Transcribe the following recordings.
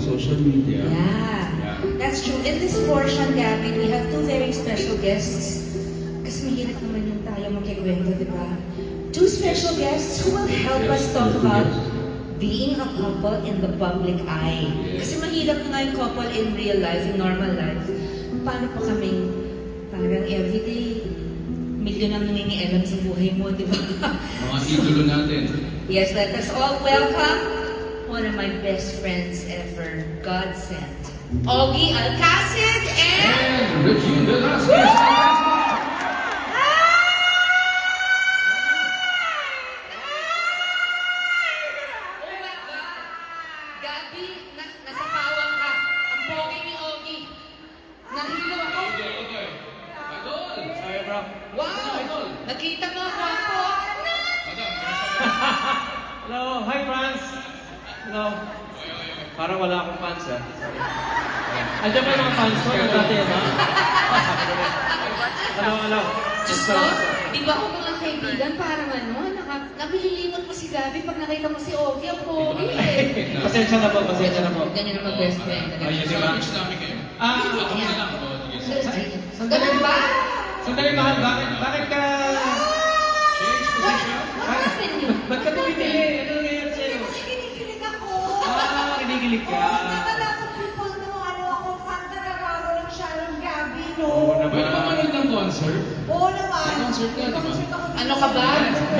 social media. Yeah, that's true. In this portion, Gabby, we have two very special guests. Kasi mahirap naman yung tayo magkikwento, di ba? Two special guests who will help us talk about being a couple in the public eye. Kasi mahirap nga yung couple in real life, in normal life. Paano pa kaming parang everyday, milyon ang nangingialam sa buhay mo, di ba? Mga idolo natin. Yes, let us all welcome one of my best friends ever, God sent, Ogie Alcacid and Regine Velasquez. Gabi, nasa pawang ka. Ang pogi ni Ogie. Nahilo ako. Sorry, bro. Wow! Nakita mo ako ako. Hello, hi, France. Hello. Parang wala akong fans, ah. Andiyan ba yung mga fans ko? Nagdati yan, ha? Hello. Diyos ko, di ba ako mga kaibigan parang ano, nabililimot mo si Gabi pag nakita mo si Ogie, ang pogi eh. Pasensya na po. Ganyan naman best friend. Ayun, di ba? Ako na lang. Ganun ba? Sandali, mahal. Bakit ka... What happened yun? Ba't ka tumitili? Ano nangyayari sa'yo? Kasi kinikilig ako. Kinikilig ka. Nakala ko people no, ako, fan talaga ako ng Sharon Gabi, no? Pwede ba manood ng concert? Oo naman. May concert ka, di ba? Concert ako dito. Ano ka ba?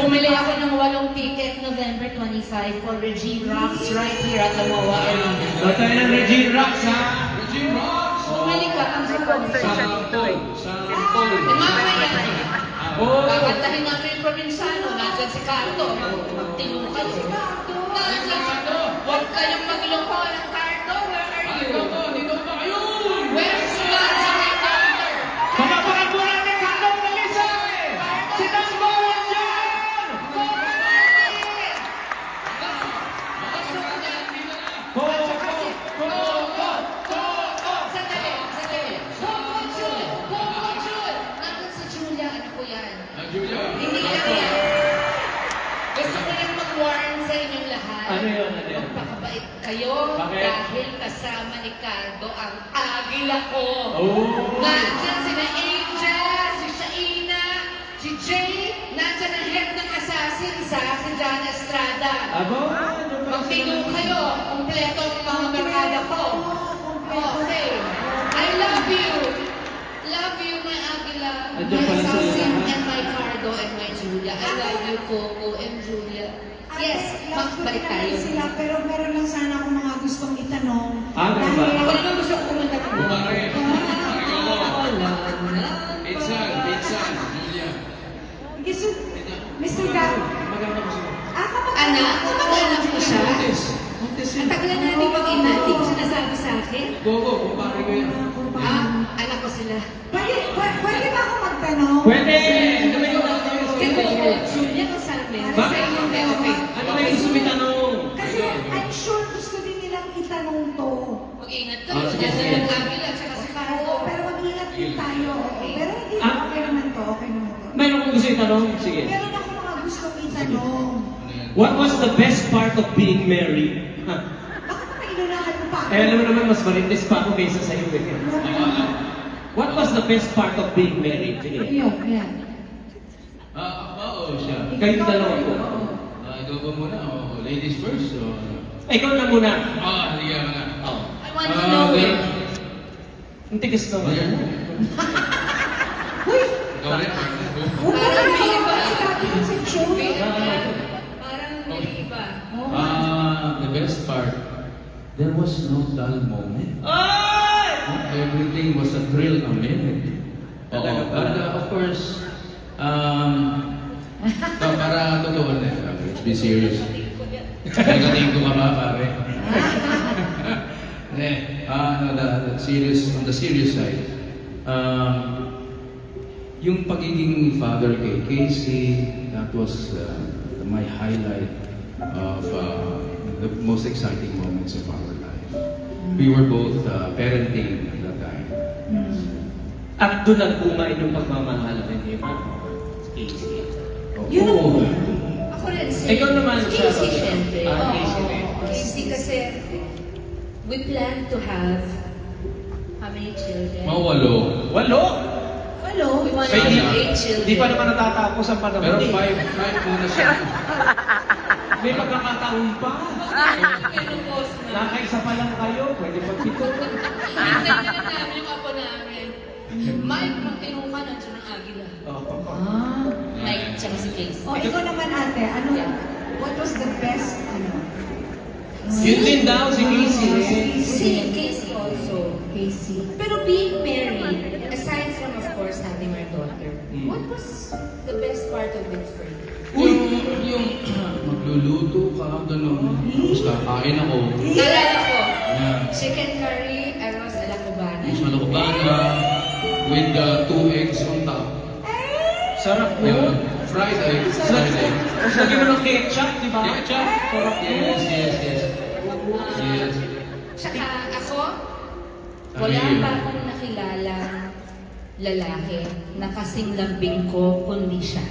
Bumili ako ng 8 ticket November 25 for Regine Rocks right here at the MOA Arena. Tayo ng Regine Rocks, ha? Regine Rocks! Bumili ka ang sa concert. Sa Paul. Mamaya. Oh! Kakantahin namin yung provinciano. Nandyan si Cardo. Magtinukay si Cardo. Nandyan si Cardo. Huwag kayong magloko ng Cardo. Where are Ay, you? Cardo! Dito ba kayo? Where's the man sa may Cardo? Pamapakan mo natin Cardo Melissa! Si Tambo dyan! Sandali. Coco Jul. Nandun si Julia. Anak ko yan. Julia. Hindi lang yan. Gusto ko lang mag-warn sa inyong lahat. Ano yun? Magpakabait kayo Bakit? dahil kasama ni Cardo ang agila ko. Oh! Nandyan sina Angel, si Shaina, si Jay, nandyan ang head ng assassin si John Estrada. Abo? Magpino kayo, kompleto ang mga barkada ko. Okay. I love you. Love you, my Agila, Andiyan my pala sila Assassin, lahat. and my Cardo, and my Julia. I love you, Coco and Julia. Yes, balik tayo. Sila, pero meron lang sana akong mga gustong itanong. Ganun ba? Ako naman gusto ko kumanta ko. Bumari. Wala na. Pinsan. Julia. Gusto, Mr. Gab, Anak, kapag-anak ko siya. Montes Ang tagal na natin mag-ina, hindi ko sinasabi sa akin. Gogo, kumpare ko yan. Anak ko sila. pwede ba ako magtanong? Pwede! Kaya ko, Julia ko sa amin. Bakit? Okay. Ano ba yung sumitanong? Kasi I'm sure gusto din nilang itanong to. Mag-ingat ka. Sige. Diyan ang Agila at saka si Cardo. Oo, pero mag-ingat din tayo. Pero hindi, okay naman to. Mayroon kong gusto itanong? Sige. Meron ako mga gustong itanong. What was the best part of being married? Bakit naman inunahan mo pa ako? Alam mo naman, mas marintis pa ako kaysa sa iyo. What was the best part of being married? Sige. Yan. Siya. Kayo dalawa po. Ikaw ba muna? Ladies first? Ikaw na muna. Sige na. Oh. I want to know it. Ang tigas naman. Uy! Ikaw rin, partner. Parang may iba. Sinabi ko sa show. Parang may iba. The best part, there was no dull moment. Ay! Everything was a thrill a minute. Talaga ba? But of course, para totoo na, let's be serious. Nagaling ko ka ba, pare? On the serious side, yung pagiging father kay Casey, that was my highlight of the most exciting moments of our life. We were both parenting at that time. At doon nagbunga inyong pagmamahal ni Casey. Yun ang Oo. Ako rin si... Ikaw naman siya. Casey, syempre. Casey rin. Casey kasi... We plan to have how many children? Mga 8. 8? Hello? We want to Say, have 8 children. Di pa naman natatapos ang panahon. Pero eh. 5 muna siya. May pagkakataon pa. Pinupos na. Nakaisa pa lang kayo, pwede pa 7. Minsan na namin yung apo namin. Mike, magtinong ka, nandiyan ang agila. Ah. Mike, tsaka si Casey. Oh, ikaw naman ate, ano? What was the best, Yun din daw, si Casey. Si Casey also. Casey. Pero being married, aside from of course having our daughter, what was the best part of it for you? Yung magluluto ka, gano'n. Tapos kakain ako. Nalala ko, Yan. chicken curry, arroz a la cubana. Sa Lacobana, with 2 eggs on top. Sarap po. Yun. Fried eggs. Fried eggs. Tapos lagyan mo ng ketchup, di ba? Ketchup. Sarap po. Yes. Yes. Tsaka ako, wala pa akong nakilala lalaki na kasing lambing ko, kundi siya.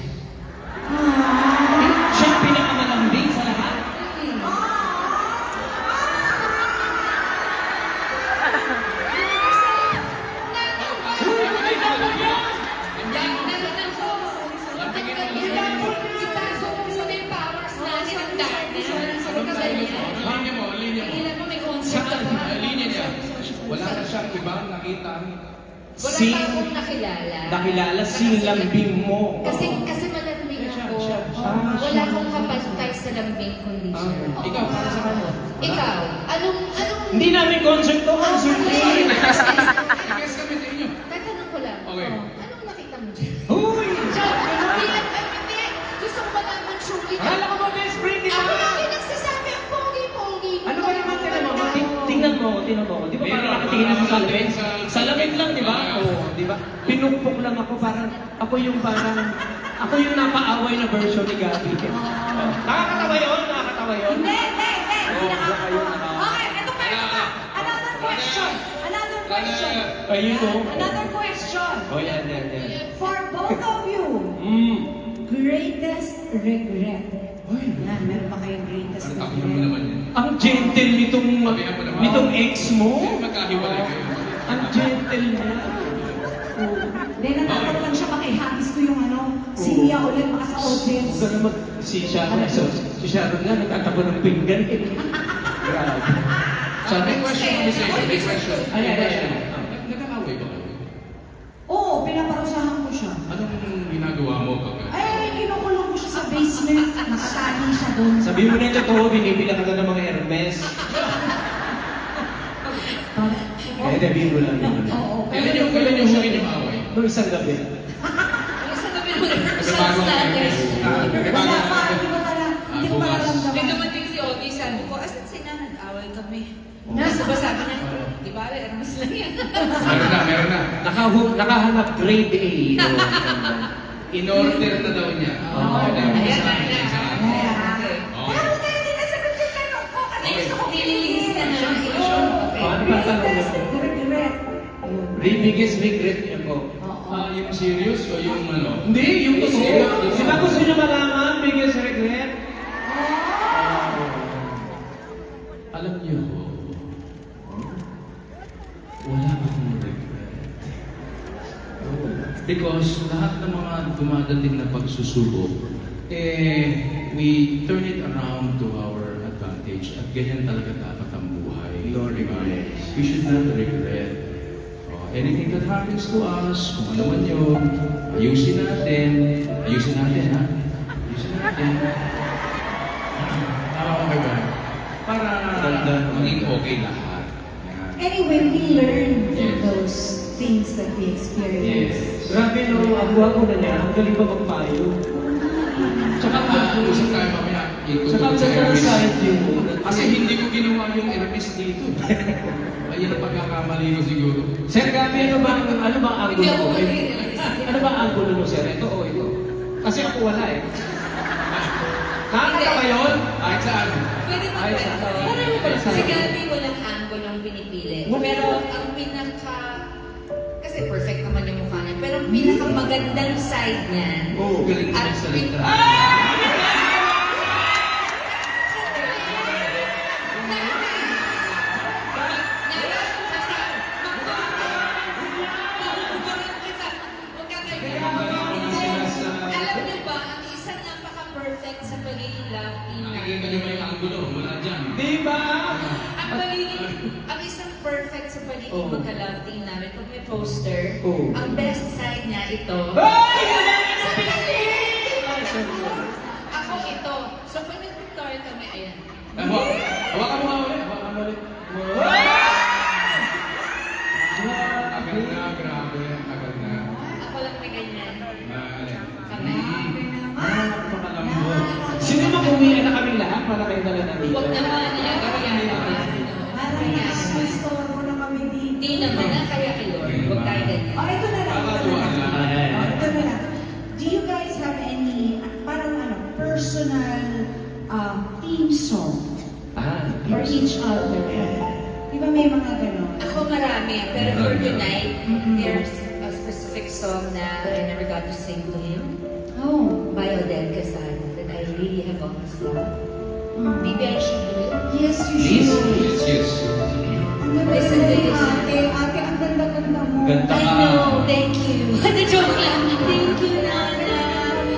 Siya ang pinakamalambing sa lahat. Linya mo. Linya niya. Wala na siyang ibang nakita. Wala pa akong nakilala. Nakilala si lambing mo. Kasi malambing ako. Siya. Wala akong kapantay sa lambing kundi siya. Ikaw, para sa kanya. Ikaw, anong... Hindi namin concert to. Concert to. Guess kami sa inyo. Tatanong ko lang. Okay. Anong nakita mo dyan? Uy! Hindi. Gusto ko malaman truly. Akala ko ba best friend kita? Ako lang yung nagsasabi ang pogi-pogi. Ano ba naman tingnan mo? Tingnan mo. Di ba parang nakatingin ako sa lamin? Sa lamin lang, di ba? Oo, di ba? Pinukpok lang ako parang, ako yung napaaway na version ni Gabi. Nakakatawa yun? Nakakatawa yun? Hindi. Hindi nakakatawa. Ayun, Okay, ito pa. Another question. Ayun o. Another question. O yan. For both of you, greatest regret. Yan, meron pa kayong greatest Parang takihan mo naman regret? yun. Ang gentle nitong ex mo. Magkahiwalay kayo. Ang gentle niya. Hindi, natatakot lang siya makihagis ko yung si Lia ulit maka sa audience. Huwag ka naman si Sharon nga, nagtatapon ng pinggan eh. Grabe. May question kami sa inyo. May question. Ayan. Nagkakaway ba kayo? Oo, pinaparusahan ko siya. Anong ginagawa mo pag... Ay, kinukulong ko siya sa basement. Nakatali siya doon. Sabi mo na ito, binibila ka na ng mga Hermes. Sabihin mo lang yun. Oo. Kailan yung huwin yung away? Noong isang gabi. Sa gabi mo na Nagbago ang standards. Wala pa, hindi ko May nararamdaman. dumating si Ogie, sabi ko, asan si Nana? Nag-away kami. Nasa ba sabi niya, di ba, mas lang yan. Meron na. Nakahanap grade A. In order na daw niya. Ayan. Okay. Pero tayo din nasagot yung tanong ko kasi gusto ko Nililista na. Paano ba tanong greatest mo? regret. Biggest regret niya po. Yung serious o yung ano? Hindi, yung totoo. Serious. Di ba gusto niyo malaman, biggest regret? Alam niyo, wala akong regret. Because lahat ng mga dumadating na pagsusubok, we turn it around to our advantage. At ganyan talaga dapat ang buhay. No Diba? regrets. We should not regret. Anything that happens to us, kung ano man yun, ayusin natin. Ayusin natin, ha? Ayusin natin. Tama ko ba? Para maging okay lahat. Yan. Anyway, we learn from Yes. those things that we experience. Yes. Grabe no, ang guwapo na niya, ang galing pa magpayo. Tsaka Usap tayo mamaya. Tsaka Ikutuloy sa ang Hermes. side view mo. Kasi hindi ko ginawa yung Hermes dito. Ayun ang pagkakamali ko siguro. Sir Gabi, ano ba ang angulo Hindi ako mo? mag-i-release. Ano ba ang angulo mo, sir? Ito o ito? Kasi ako wala eh. Nakakata ba yun? Kahit saan. Pwede ba Ay, kwento? sa- Parang Ay, sa- si Gabi walang angle ang pinipili. Pero ang pinaka... Kasi perfect naman yung mukha niya. Pero ang pinaka magandang side niya. Oo, galing na At magsalita. ganito yung may angulo, wala dyan. Diba? Ang isang perfect sa pagiging Oh. magka-love team namin, pag may poster, Oh. ang best side niya ito. Ay! Wala ka na Ako ito. So pag nag-pictorial kami, ayan. Hawakan mo nga ulit, hawakan mo ulit. Tagal na, grabe, tagal na. Ako lang may ganyan. Kami. Napakalambot. Sino mag-uwian na kaming lahat para kayo dala na dito? Huwag naman niya. Kaya naman. Parang may store mo na kami dito. Hindi naman na kaya kay Lord. Huwag tayo ganyan. Oh, ito na lang. Kakatuwa lang. Oh, ito na lang. Do you guys have any, parang personal theme song for each other? Di ba may mga ganon? Ako marami. Pero for tonight, there's a specific song na I never got to sing to him. Oh. By Odette Casado that I really have always loved. Mm. Maybe I should do it. Yes, you Yes, should. yes. Listen to this. Ate, ang ganda-ganda mo. Ganda. I know, thank you. Hindi, joke lang. Thank you, Nana.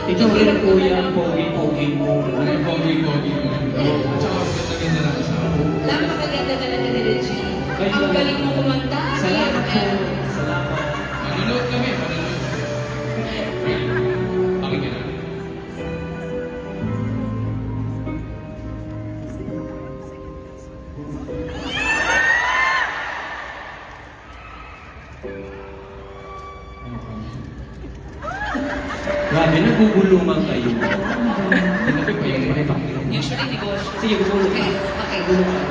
Ikaw rin kuya, ang pogi-pogi mo. Ano yung pogi-pogi mo? At saka, ganda-ganda na asawa. Napakaganda talaga ni Regine. Ang galing mo kumanta. Salamat po. Salamat. Manunod kami, manunod. Pakinggan natin. Grabe, nagugulungan kayo. Usually, negosyo. Sige, gulong ka. Okay. Gulong ka.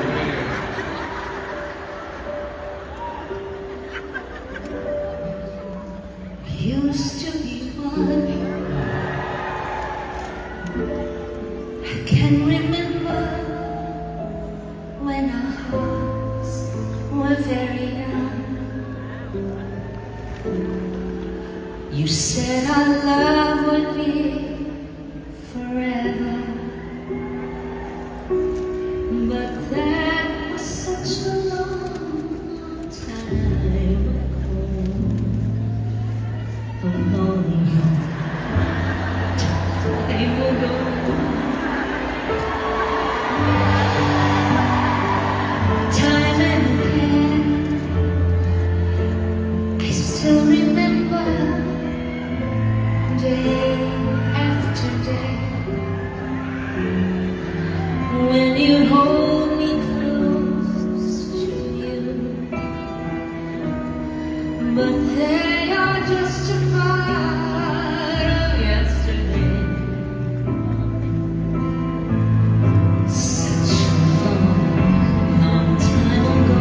Used to be one. I can remember when our hearts were very young. You said our love would be forever, but that was such a long time ago. Time and again, I still remember day after day when you hold me close to you. But they are just a part of yesterday. Such a long, long time ago.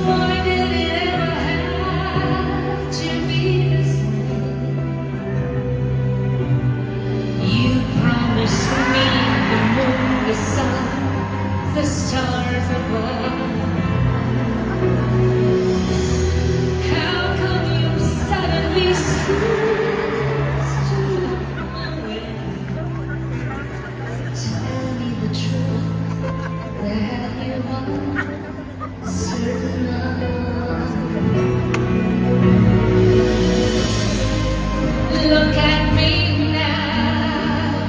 Why did it ever have to be this way? You promised me the moon, the sun, the stars above. How come you suddenly ceased to away? Tell me the truth that you are certain of. Look at me now,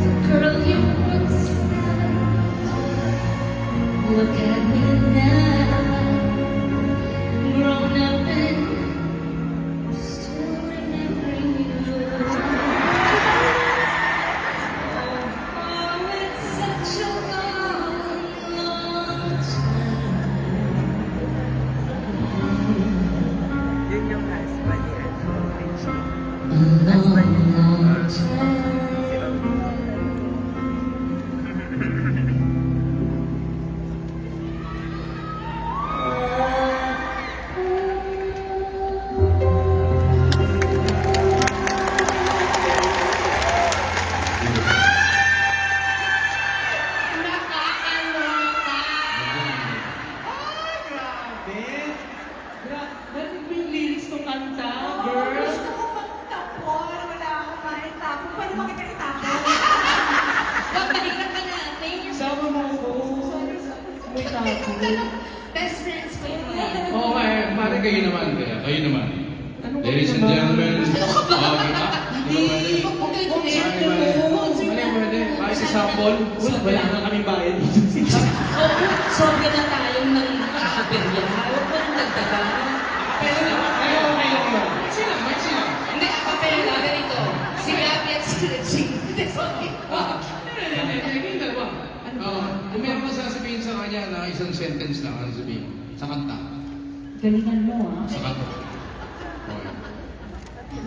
the girl you once loved. Look at me now, grown up and still remembering you. Oh, it's such a long, long time. A long, long time. Nakakaloka! Grabe. Narinig mo yung lyrics ng kanta, Oh, girl? gusto ko magtapon. Wala akong maitapon. Pwede mo kita itapon? Wag mahirap ka natin. Sama mo ako. May tapo. Best friends pa yun. Oo, pare kayo naman, kayo naman. Ano ba Ladies and naman? gentlemen, Ano ka ba? di ba? Hindi. Okay, okay. sabon. Wala nga kaming bayad dito. Oo, sobra na tayong nakakaperya. Huwag mo nang dagdagan. Pero Ay, okay lang yun. may sila. Hindi, ang papel na ganito. Si Gabby at si Regine. Hindi, sorry. Hindi, dalawa. Kung meron ka sasabihin sa kanya na isang sentence lang, ano sabihin? Sa kanta. Galingan mo, ah. Sa kanta. Okay.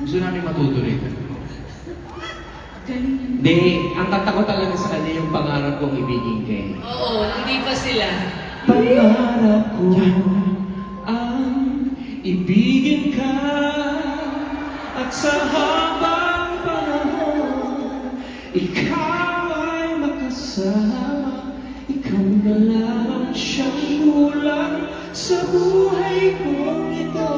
Gusto namin matuto rin. Galingan mo. Hindi, ang kanta ko talaga sa kanya yung pangarap kong ibigin kay. Oo, hindi pa sila. Pangarap ko ang ibigin ka at sa habang panahon ikaw ay makasama, ikaw na lang siyang kulang sa buhay kong ito.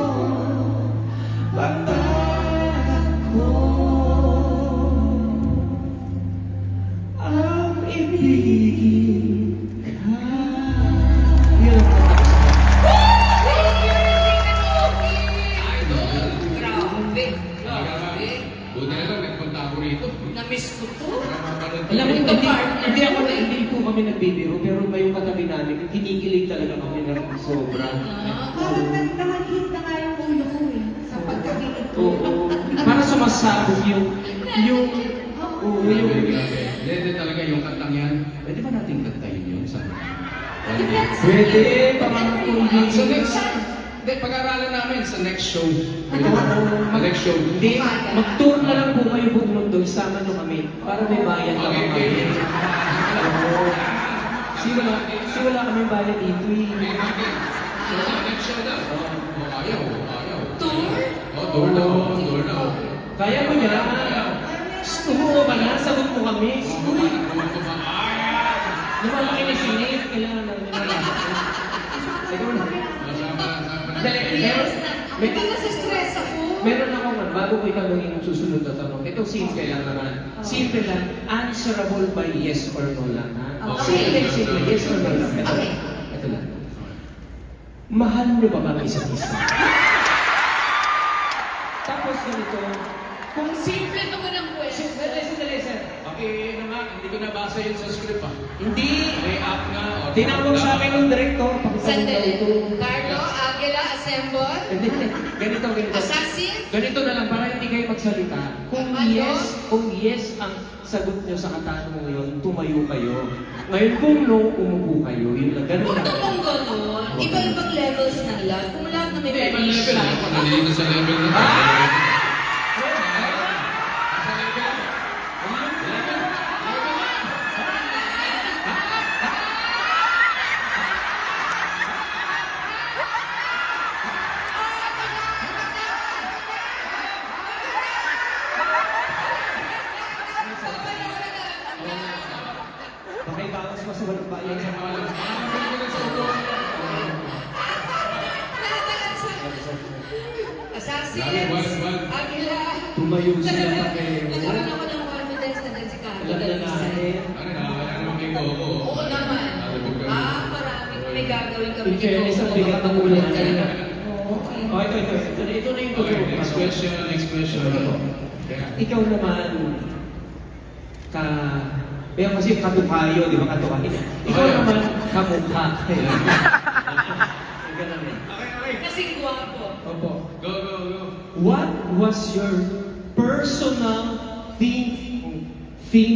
Pangarap ko ang ibigin ka. Yun ang kanta ko sa kanya. Idol! Grabe. Talaga nga. Grabe. Buti na lang, nagpunta ako rito. Na-miss ko to. Alam mo, Ito, partner. hindi po kami nagbibiro, pero may yung katabi namin, kinikilig talaga kami ng sobra. Parang namanhit na nga yung ulo ko eh. Sa pagkakilig ko. Oo. Para sumasabog yung, oo, yung, Hindi talaga yung kantang yan. Pwede ba natin kantayin yun sa one day? pwede, pangarap ko Sa ibigin next, ka. hindi, pag-aaralan namin sa next show. Pwede ba? Sa next show. Hindi, mag-tour na lang po kayo buong mundo, isama nyo kami, para may bayan lang Okay, kami. okay. Oo. Kasi wala kaming bayan dito eh. Sa next show na. Ayaw. Tour? Tour daw. Kaya mo yan. Gusto ba na? Sagot mo kami. Lumalaki na sinip, kailangan namin na Ikaw na. Dali, Hindi na stress ako. meron akong bago ko itanongin yung susunod na tanong. Ito simple lang naman. Simple lang, answerable by yes or no lang. Ha? Okay. Simple, yes or no lang. Ito, Okay. ito lang. Mahal niyo ba mga isa't isa? Tapos ganito, Kung simple naman ang question. sandali, sir. Okay, ano nga, hindi ko nabasa yun sa script ah. Hindi, May app na. o tinawag sa akin ng director. Sandali. Ito. Carlo, Aguila, Assemble, Hindi, ganito. Assassin, Ganito na lang, para hindi kayo magsalita. Kung yes ang sagot nyo sa katanungan ngayon, tumayo kayo. Ngayon kung no, umupo kayo. Yun lang, ganun huwag lang. namang gano'n. Iba-ibang levels ng love. Kung lahat na may Hindi, ibang level. siya. Ako, nandito sa level na. Bakit bawas pa sa walang bayan sa mga Assassin, Wag. Aguila. Tumayo sila pa kayo. Nagkaroon ako ng confidence na din si Carlo. Alam na natin. Ano na, kaya naman kay Coco. Oo naman. Marami may gagawin kami In fairness, ang bigat ng ulo Talaga. kanina. Okay. Oh, ito na yung Okay, totoo. next question. Kaya, Ikaw naman, kaya kasi katukayo, di ba katukayo? Ikaw naman, kamukha. Ganun eh. Kasi guwapo. Opo. Go. What was your personal theme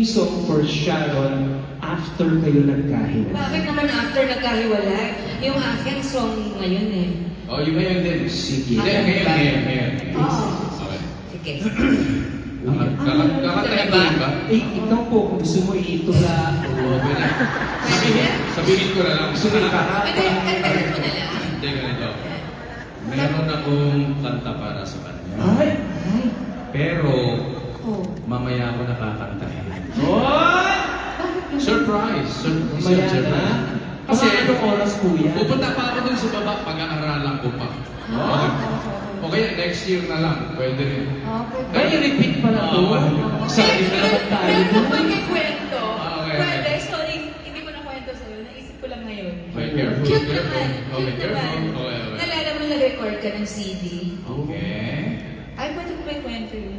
song for Sharon after kayo nagkahiwalay? Bakit naman after nagkahiwalay? Yung aking song ngayon eh. Oh, yung ngayon din. Sige. Hindi, ngayon. Oo. Okay. Sige. Kakantahin ko rin ba? Ikaw po, kung gusto mo itula, Oo, pwede. Sabihin ko na lang. gusto mo ikarap, Pwede, kantahin mo na lang. Hindi, ganito. Meron akong kanta para sa kanya. ay, Pero, Oh. mamaya ako nakakantahin. oy! Surprise! Mamaya na. Surprise. Kasi anong oras po yan? Pupunta pa ako dun sa baba, pag-aaralan ko pa. Okay. O kaya next year na lang, pwede rin. Ay, repeat pala to. Sabi na naman tayo. Meron ako yung kwento. Okay. Pwede, sorry. Hindi ko na kwento sa'yo. Naisip ko lang ngayon. Okay, careful. Cute Careful. naman. Okay, Cute naman. careful. Okay. Nalala mo na-record ka ng CD. Okay. Ay, pwede ko ba yung kwento yun?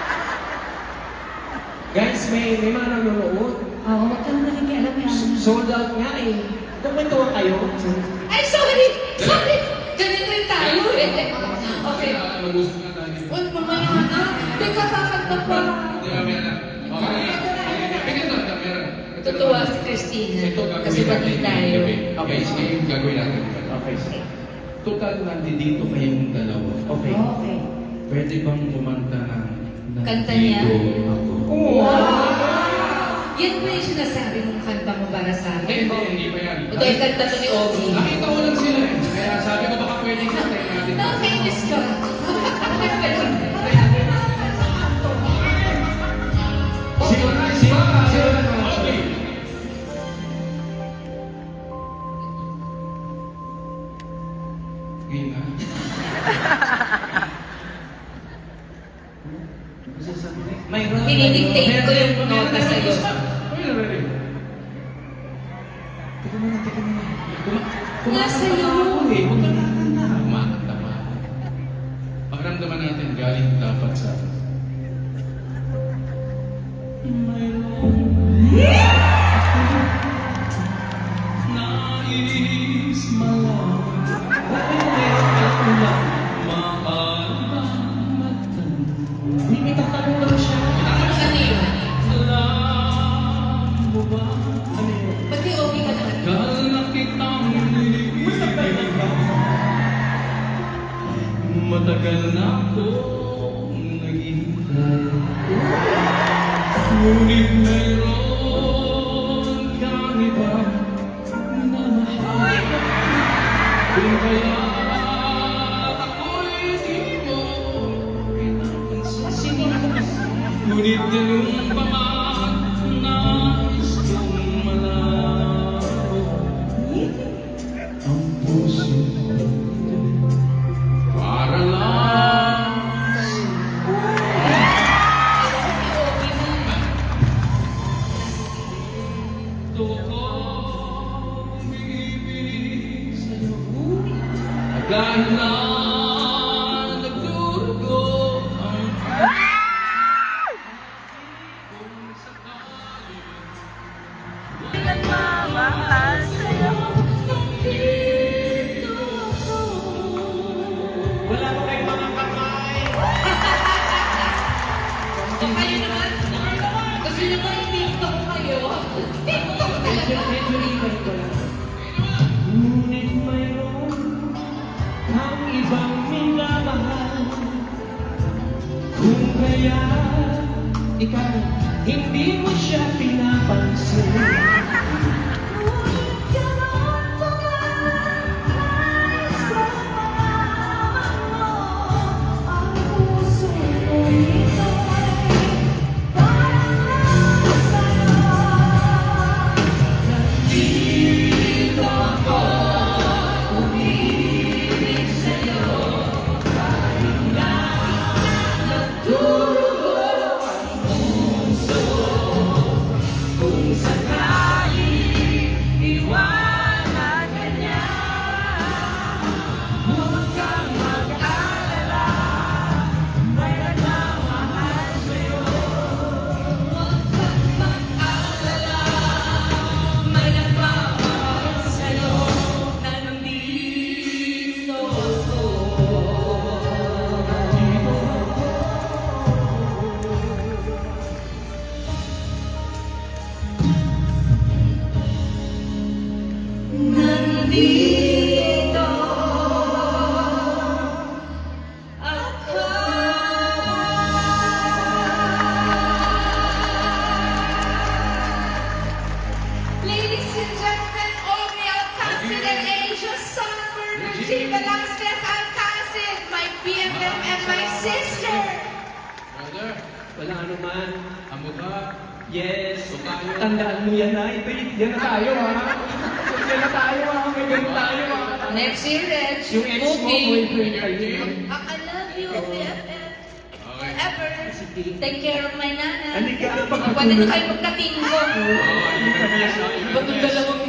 Guys, may mga nanonood. Oo, wag kang nakikialam yan. Sold out nga eh. Kumentuhan kayo. Ay, sorry! Sorry! Ganun rin tayo eh. Okay. Mag-usap na tayo. Uy, mamaya na. Teka, kakanta pa. Di ba, meron? Okay. Bigyan to, meron. Tutuwa si Christina. Ito Kasi gagawin pati natin. tayo. Okay, sige, yung gagawin natin. Okay, sige. Total, nandito kayong dalawa. Okay. Okay. Pwede bang kumanta ng Kanta niya? Nandito Ako? Yan ba yung sinasabi mong kanta mo para sa akin? Hindi pa yan. Ito yung kanta to ni Ogie. Nakita ko lang sila eh. Kaya sabi ko baka pwede kantayin natin. Nakakainis ka. Okay. Ngayon na. Masasabi na eh. Mayroon. Dinidictate ko yung nota sa'yo. Teka muna. Nasa iyo. Eh, huwag ka nakakanta. Kumakanta pa ako. Pakiramdaman natin galing dapat sa... Nais malaman mahal bang matanong Hindi tatanong lang siya. Ano yun? alam mo ba Ano yun? Ba't kay Ogie ka naman? Kal na kitang nilibig matagal na akong naghihintay ngunit mayroon kang iba na mahal kung kaya ako'y di mo pinapansin ngunit ganun pa man nais kong malabo ang puso para lang ito ko umibig sa'yo agad na nagdurugo ang kung sakali Nagmamahal sa'yo. Wala ko kayong mga kamay. O kayo naman? Kasi naman, TikTok kayo. TikTok talaga. Medyo liban ko lang. Ngunit mayroon kang ibang minamahal. Kung kaya ikaw hindi mo siya pinapansin. May nagmamahal sa'yo na nandito ako. Nandito ako. Ladies and gentlemen, Ogie Alcacid and Angel Songbird, Regine Velasquez Alcacid, my BFF and my sister. brother Wala anuman. ang mukha Yes. Tumayo. Tandaan mo yan ha. Ito, yan na tayo ha. Yan na tayo ha. May ganun tayo ha. Next year, Reg. Yung ex mo, Booking. boyfriend kayo. I love you, BFF. Okay. Forever forever. Take care of my nanay. Halika, Pwede na kayo magkatinggo. Ba't yung dalawang